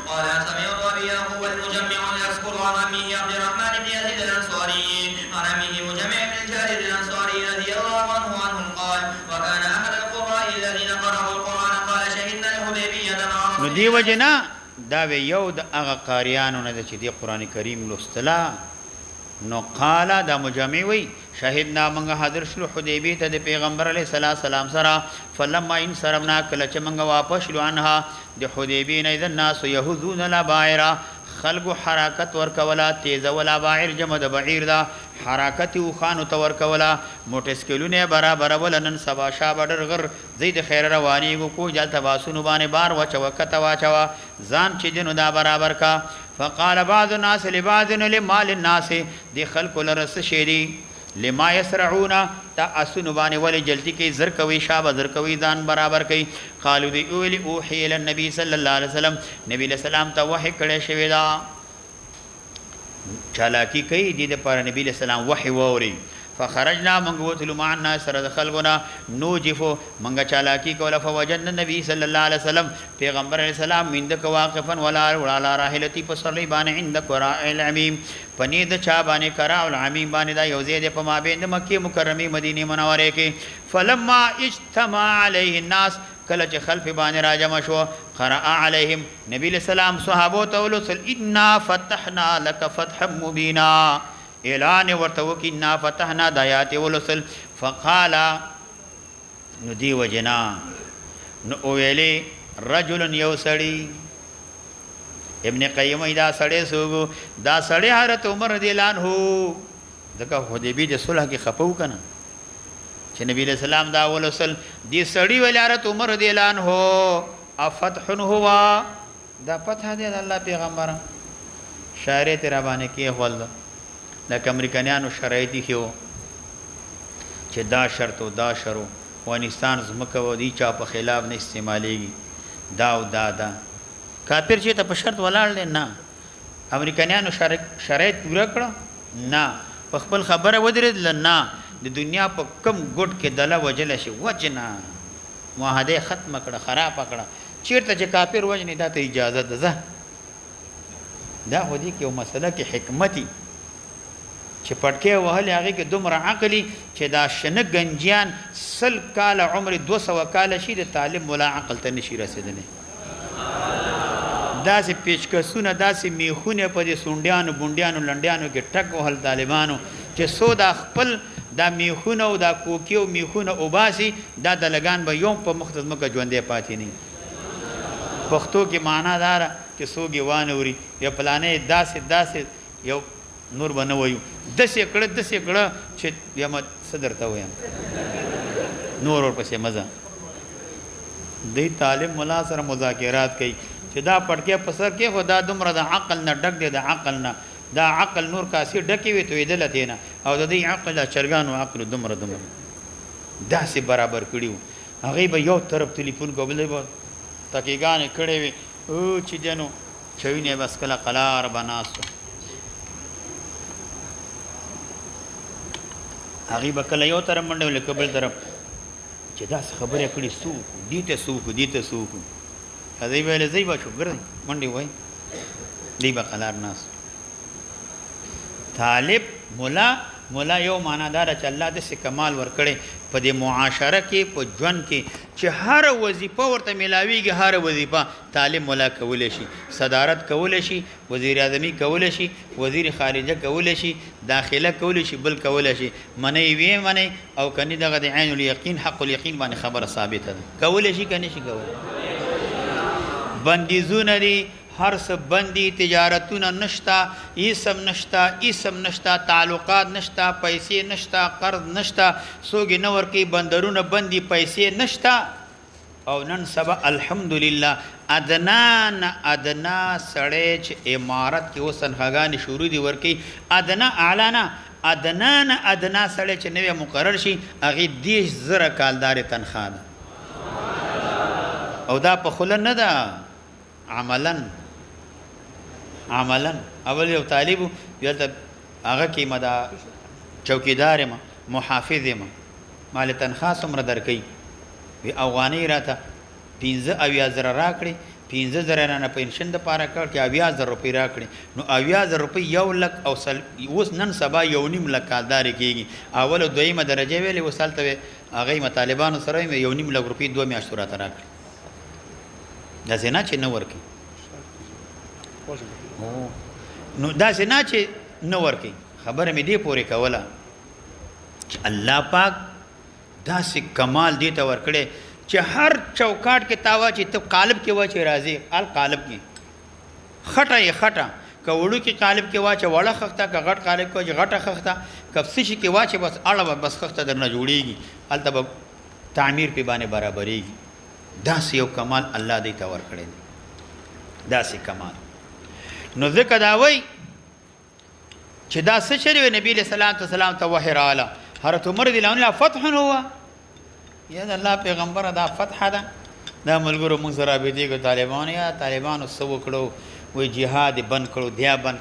قال سمعت ابي يعقوب المجمع يذكر عن عمه عبد الرحمن بن يزيد الانصاري عن عمه مجمع بن الجارد الانصاري رضي الله عنهم قال وكان احد القراء الذين قرأوا القران قال شهدنا الحديبيه مع نو دی وجنا دا یو د هغه قاریانو نه چې دی قران کریم لوستلا نو قال دا مجمع وی شهدنا منغه حاضر شلو حدیبیه ته د پیغمبر علی سلام سره فلما ان سرمنا کله چې منغه واپس شلو عنها د حدیبیه نه د الناس يهذون البائر خلق حرکت ورکولا تیز ولا باعر جمع د بعیر دا حرکت او خان تور کولا موټسکلونه برابر ولنن سبا شابډر غر زید خیر رواني کو جل تباسن باندې بار وچوکته واچوا ځان چې دینو دا برابر کا فقال بعض الناس لبعض لمال الناس دي خلق لرس شيري لما يسرعون تا اسن باندې ولې جلدی کې زر کوي شابه زر کوي ځان برابر کوي قالوا دي اول اوحي الى النبي صلى الله عليه وسلم نبی له سلام ته وحي کړي شوی دا چالاکی کوي دي د پر نبی له سلام وحي ووري فخرجنا من قوتل مع الناس سره خلقنا نوجفو منګه چالاکی کوله فوجدنا النبي صلى الله عليه وسلم پیغمبر علیہ السلام مندک واقفا ولا راحلتی فصلی بان عندك وراء العمیم پنید چا باندې کرا العمیم باندې دا یو زید په مابین د مکه مکرمه مدینه منوره کې فلما اجتمع عليه الناس کله چې خلف باندې راجم شو قرأ عليهم نبی السلام صحابه تولسل انا فتحنا لك فتحا مبینا اعلان ورته وکینا فتحنا دایات ولسل فقال ندی وجنا نو ویلی رجل یوسړی ابن قیم دا سړی سوغو دا سړی حضرت عمر رضی الله عنه دغه حدیبی د صلح کې خپو کنه چې نبی له سلام دا ولسل دی سړی ویل حضرت عمر رضی الله عنه افتح هو دا فتح دی الله پیغمبر شریعت را باندې کې خپل لکه امریکایانو شرایطي خو چې دا شرط او دا شرو افغانستان زمکه و دي چا په خلاف نه استعماليږي دا او دا کافر چې ته په شرط ولاړ نه امریکایانو شرایط پورا کړه نه په خپل خبره ودرېدل نه د دنیا په کم ګډ کې دله وجل شي وجنا معاهده ختم کړه خراب کړه چیرته چې کافر وجني دا ته اجازه ده دا ودی کې یو مسله کې حکمتي چې پټکه وهل هغه کې دومره عقلی چې دا شنه گنجیان سل کال عمر 200 کال شي د تعلیم ولا عقل ته نشي رسیدنه داسې پیچکسونه داسې میخونه په دې سونډیانو بونډیانو لنډیانو کې ټک وهل طالبانو چې سودا خپل دا میخونه او دا کوکی او میخونه اوباسي دا دلګان به یوم په مخ ځمکه ژوندې پاتې نه پښتو کې معنا داره چې څوک یې وانه یا پلانې داسې یو نور به نه وایو داسې کړه چې بیا م څه درته وایم نور ورپسې مزه دی طالب ملا سره مذاکرات کوي چې دا پټکې په سر کې خو دا دومره د عقل نه ډک دی د عقل نه دا عقل نور کاسي ډکې وي توېدله دی نه او د دې عقل د چرګانو عقل دومره داسې برابر کړي وو هغوی به یو طرف تلیفون کو بلې به تکیګانې کړې وي او چې دی نو چوینې بس کله قلار به ناستو هغوی به کله یو طرف منډه ولې که بل طرف چې داسې خبرې کړي څوک دې ته څوک هغوی به ویلې ځئ بچو ګرځئ منډې وایي دی به قلار ناست طالب مولا یو معنا داره چې الله داسې کمال ورکړی په دې معاشره کې په ژوند کې چې هر وظیفه ورته میلاویږي هر وظیفه طالب مولا کولی شي صدارت کولی شي وزیر اعظمي کولی شي وزیر خارجه کولی شي داخله کولی شي بل کولی شي منی وی منی او کني دغه د عین الیقین حق الیقین باندې خبره ثابته ده کولی شي کني شي کولی بندیزونه دي هر څه بندي تجارتونه نشتا اسم نشتا تعلقات نشتا پیسې نشتا قرض نشتا څوک نه ورکوي بندرونه بندي پیسې نشتا او نن سبا الحمدلله ادنا سړی چې امارت کې اوس تنخواګانې شروع دي ورکوي ادنا سړی چې نوی مقرر شي هغې 10,000 کالدارې تنخوا ده او دا په خوله نه ده عملا اول یو طالب یلته هغه کې ما دا چوکیدار ما محافظ ما مال تنخوا څومره درکوي وی افغانۍ راته 15,000 راکړي 15,000 نه پنشن دپاره کړ چې 80,000 روپۍ راکړي نو 80,000 روپۍ 1,00,000 او اوس نن سبا 1.5 کالدارې کېږي اول او دویمه درجه ویلې اوس هلته هغوی طالبانو سره 1.5 روپۍ 2 میاشتو راته راکړي داسې نه چې نه ورکوي نو داسې نه چې نه ورکوي خبره مې دې پورې کوله چې الله پاک داسې کمال دې ته ورکړی چې هر چوکاټ کې تاوا چې ته قالب کې وا چې راځي قالب کې خټه یې خټه که وړو کې قالب کې وا چې وړه خښته که غټ قالب کې وا چې غټه خښته که څه شي کې وا چې بس اړه به بس خښته درنه جوړېږي هلته به تعمیر پې باندې برابرېږي داسې یو کمال الله دې ته ورکړی دی داسې کمال نو ځکه دا وایي چې دا څه چرې وی نبي علیه السلام ته وحی راغله حضرت عمر رضی الله عنه فتح هو یا د الله پیغمبره دا فتح ده دا ملګرو موږ سره رابطې کړو طالبانو څه وکړو وایي جهاد یې بند کړو بیا بند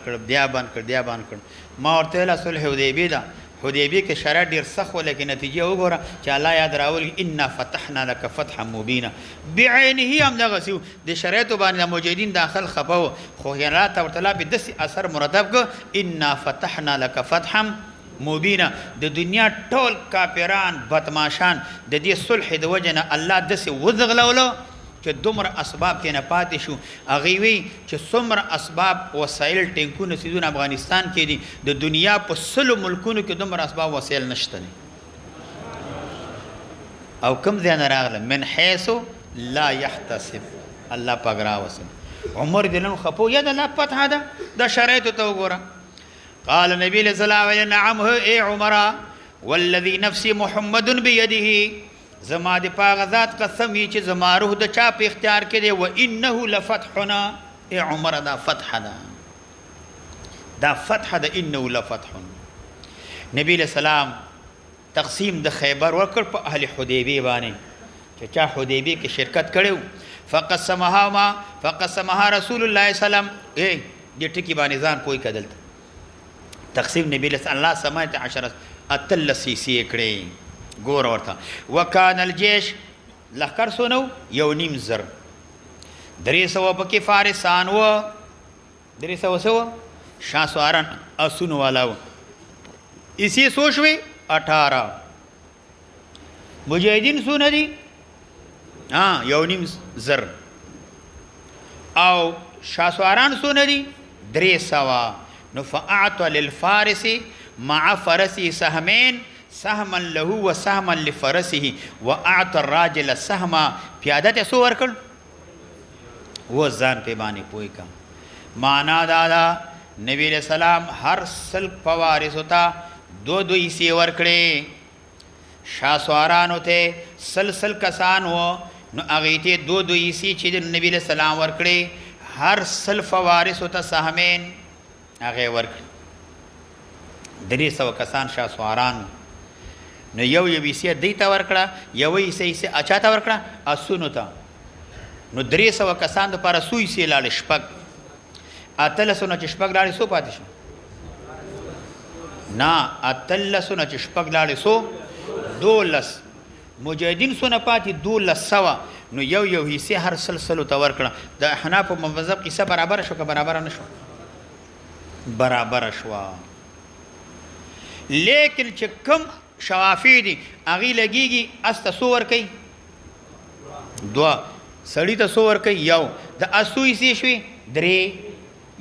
کړ ما ورته ویله صلح حدیبیې ده حدیبیې کې شرایط ډېر سخت و لیکن نتیجه وګوره چې الله یاد راولي انا فتحنا لك فتحا مبینا بعینه هم دغسې و د شرایطو باندې د مجاهدین داخل خفه و خو الله تعالی په داسې اثر مرتب کړ انا فتحنا لك فتحا مبینا د دنیا ټول کافران بدماشان د دې صلح د وجه نه الله داسې وځغلولو چې دومره اسباب کې نه پاتې شو هغوی وی چې څومره اسباب وسایل ټینکونه سیزونه افغانستان کې دي د دنیا په 100 ملکونو کې دومره اسباب وسایل نشته دي او کوم ځای نه راغله من حیث لا یحتسب الله پاک راوستل عمر دلن خپو یا د الله فتح ده د شرایطو ته وګوره قال نبی صلی الله علیه نعم اے عمر والذي نفسي محمد بيده زما د پاغه ذات قسم یې چې زما روح د چا په اختیار کې دی و انه لفتحنا ای عمر دا فتح ده انه لفتح نبی علیہ السلام تقسیم د خیبر ورکړ په اهل حدیبیه باندې چې چا حدیبیه کې شرکت کړو فقسمها رسول الله صلی الله علیه وسلم دې ټکی باندې ځان پوي کدل تقسیم نبی علیہ الله سمایت 10 اتل سیسی کړي ګور ورته وکان الجيش لخر سونو 1.5 300 پکې فارسان و 300 شاسواران اسونو والا و اسی سوچوي 18 مجاهدین سونه دي 1.5 او شاسواران سونه دي 300 نو فاعطى للفارس مع فرسي سهمين سهما له وسهما لفرسه واعطى الراجل سهما پیاده ته سو ورکړ و ځان په باندې پوي کا معنا دا نبی علیہ السلام هر سل فوارس ہوتا دو حصے ورکړي شاسوارانو ته سلسل کسان وو نو هغه ته دو حصے چې نبی علیہ السلام ورکړي هر سل فوارس ہوتا سهمین هغه ورکړي 300 کسان شاسواران نو یو حصے دیته ورکړه یو حصے اچاته ورکړه اسونو ته نو 300 کسان د پر سوی سي لاله شپک اتلسونه چې شپک لاله سو پاتې شو نه اتلسونه چې شپک لاله سو 12 مجاهدین سونه پاتې 1200 نو یو حصے هر سلسله ته ورکړه د احناف په مذهب کې څه برابر شو که برابر نه شو برابر شو لیکن چې کم شوافی دي اغي لګيږي است سور کوي دوا سړی ته سور کوي یو د اسوي سي شوي درې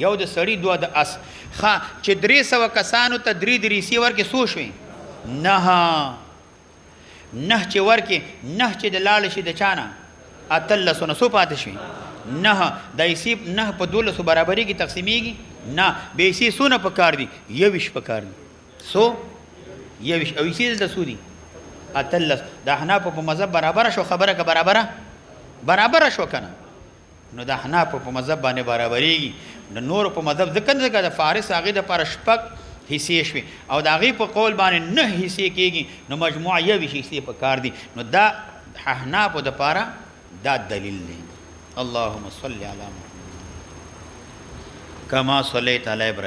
یو د سړی دوا د اس ها چې 300 کسانو ته 3 سي ورکه سو شوي نه چې ورکه نه چې د لاله شي د چانه اتلسونه سو پاتې شي نه د ایسیب نه په 1200 برابرۍ کې تقسیمېږي نه به سي سونه پکار دي یوش پکار دي سو یوش او ایسي د سودي اتلس د احناف په مذهب برابر شو خبره که برابر شو کنه نو د احناف په مذهب باندې برابرېږي د نور په مذهب ځکه د فارس هغه د پر شپک حصے شوي او د هغه په قول باندې نه حصے کېږي نو مجموع یو حصے په کار دي نو دا احناف د پاره دا دلیل دی اللهم صل علی محمد کما صلیت علی ابراهیم